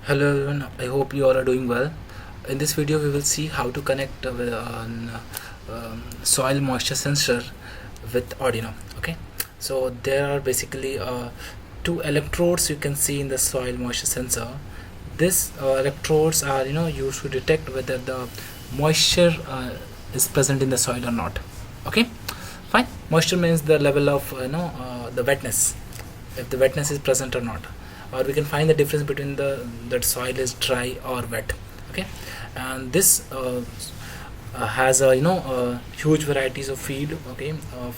Hello everyone, I hope you all are doing well. In this video we will see how to connect with soil moisture sensor with Arduino. Okay, so there are basically two electrodes you can see in the soil moisture sensor. These electrodes are used to detect whether the moisture is present in the soil or not. Okay, fine. Moisture means the level of the wetness, if the wetness is present or not, or we can find the difference between the that soil is dry or wet. Okay, and this has a huge varieties of field. Okay, of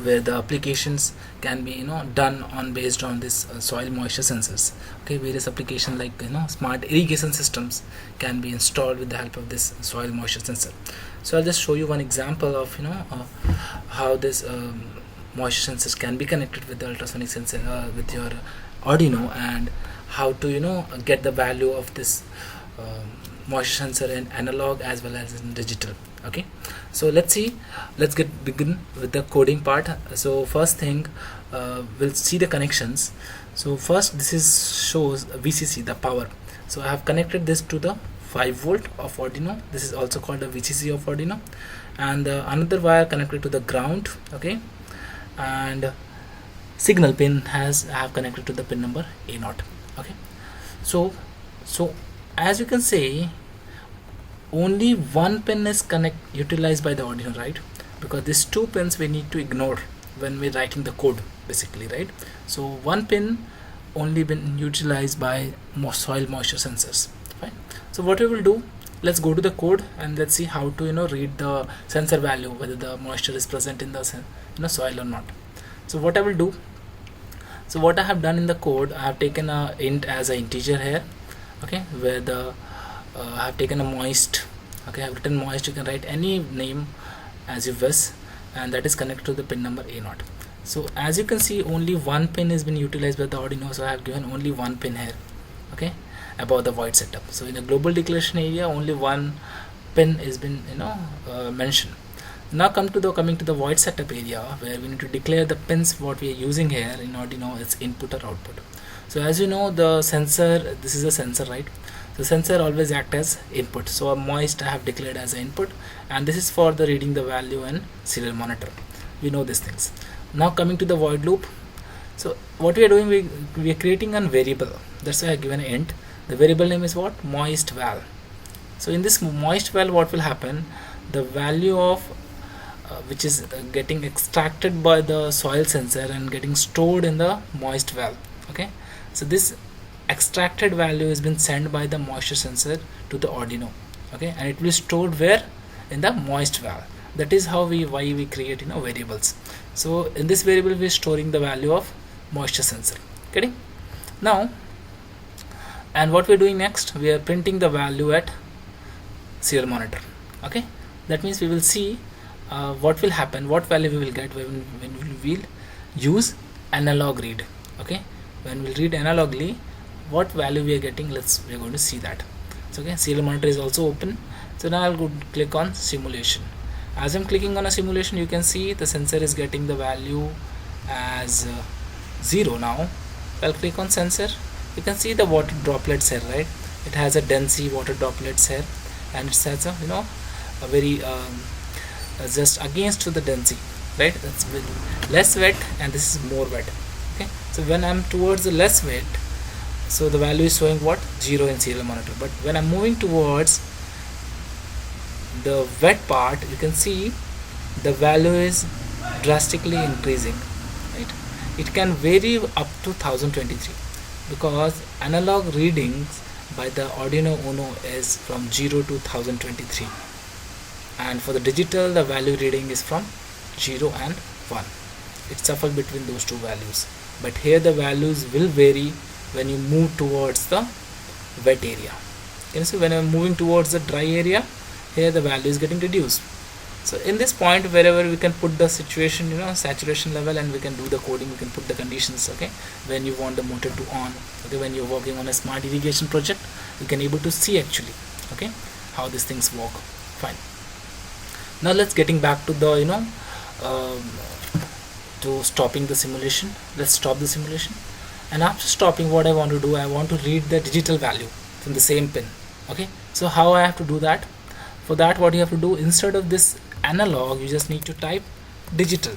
where the applications can be done on based on this soil moisture sensors. Okay, various applications like smart irrigation systems can be installed with the help of this soil moisture sensor. So I'll just show you one example of how this moisture sensors can be connected with the ultrasonic sensor with your Arduino, and how to get the value of this moisture sensor in analog as well as in digital. Okay, so let's begin with the coding part. So first thing, we'll see the connections. So first, this is shows VCC, the power. So I have connected this to the 5 volt of Arduino. This is also called the VCC of Arduino, and another wire connected to the ground. Okay, and signal pin I have connected to the pin number A0. Okay, so as you can say, only one pin is utilized by the Arduino, right? Because these two pins we need to ignore when we're writing the code, basically, right? So one pin only been utilized by soil moisture sensors. Fine. So what we will do, let's go to the code and let's see how to read the sensor value, whether the moisture is present in the soil or not. So what I will do, so what I have done in the code, I have taken a int as an integer here. Okay, where the I have taken a moist. Okay, I have written moist. You can write any name as you wish, and that is connected to the pin number A0. So as you can see, only one pin has been utilized by the Arduino, so I have given only one pin here. Okay, above the void setup. So in the global declaration area, only one pin has been mentioned. Now coming to the void setup area, where we need to declare the pins what we are using here in Arduino is input or output. So as you know, the sensor, this is a sensor, right? The sensor always act as input. So a moist I have declared as an input, and this is for the reading the value in serial monitor. We know these things. Now coming to the void loop. So what we are doing, we are creating a variable. That's why I given an int. The variable name is what? Moist val. So in this moist val, what will happen? The value of which is getting extracted by the soil sensor and getting stored in the moist val. Okay, so this extracted value has been sent by the moisture sensor to the Arduino. Okay, and it will stored where? In the moist val. That is how why we create variables. So in this variable we are storing the value of moisture sensor. Getting? Now, and what we are doing next, we are printing the value at serial monitor. Okay, that means we will see what will happen, what value we will get when we will use analog read. Okay, when we read analogly, what value we are getting, we are going to see that. So okay, serial monitor is also open. So now I'll go click on simulation. As I'm clicking on a simulation, you can see the sensor is getting the value as 0 now. I'll click on sensor. You can see the water droplets here, right? It has a density water droplets here, and it has a a very just against to the density, right? That's less wet and this is more wet. Okay, so when I'm towards the less wet, so the value is showing what? 0 in serial monitor. But when I'm moving towards the wet part, you can see the value is drastically increasing, right? It can vary up to 1023 because analog readings by the Arduino Uno is from 0 to 1023, and for the digital the value reading is from 0 and 1. It suffers between those two values, but here the values will vary when you move towards the wet area. Can you see when I'm moving towards the dry area, here the value is getting reduced. So in this point, wherever we can put the situation, saturation level, and we can do the coding, we can put the conditions. Okay, when you want the motor to on. Okay, when you're working on a smart irrigation project, you can able to see actually, okay, how these things work. Fine. Now let's getting back to the to stopping the simulation. Let's stop the simulation. and after stopping, what I want to do, I want to read the digital value from the same pin. Okay, so how I have to do that? For that, what you have to do, instead of this analog, you just need to type digital,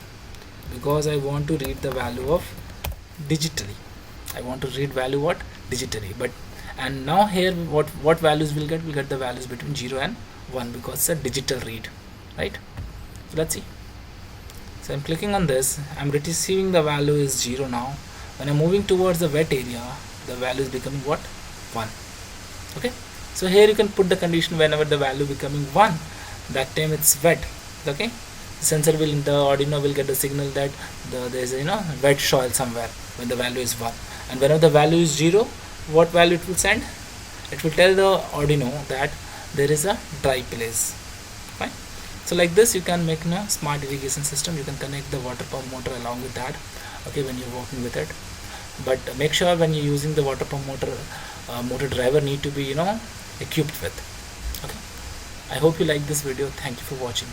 because I want to read the value of digitally. I want to read value what digitally. But and now here what values we'll get? We'll get the values between 0 and 1 because it's a digital read, right? So let's see. So I'm clicking on this, I'm receiving the value is 0 now. When I'm moving towards the wet area, the value is becoming what? 1. Okay, so here you can put the condition whenever the value becoming 1, that time it's wet. Okay, the sensor will, the Arduino will get the signal that there's a wet soil somewhere when the value is 1, and whenever the value is 0, what value it will send? It will tell the Arduino that there is a dry place. Fine. So like this you can make a smart irrigation system. You can connect the water pump motor along with that, okay, when you're working with it. But make sure when you're using the water pump motor, motor driver need to be equipped with. Okay, I hope you like this video. Thank you for watching.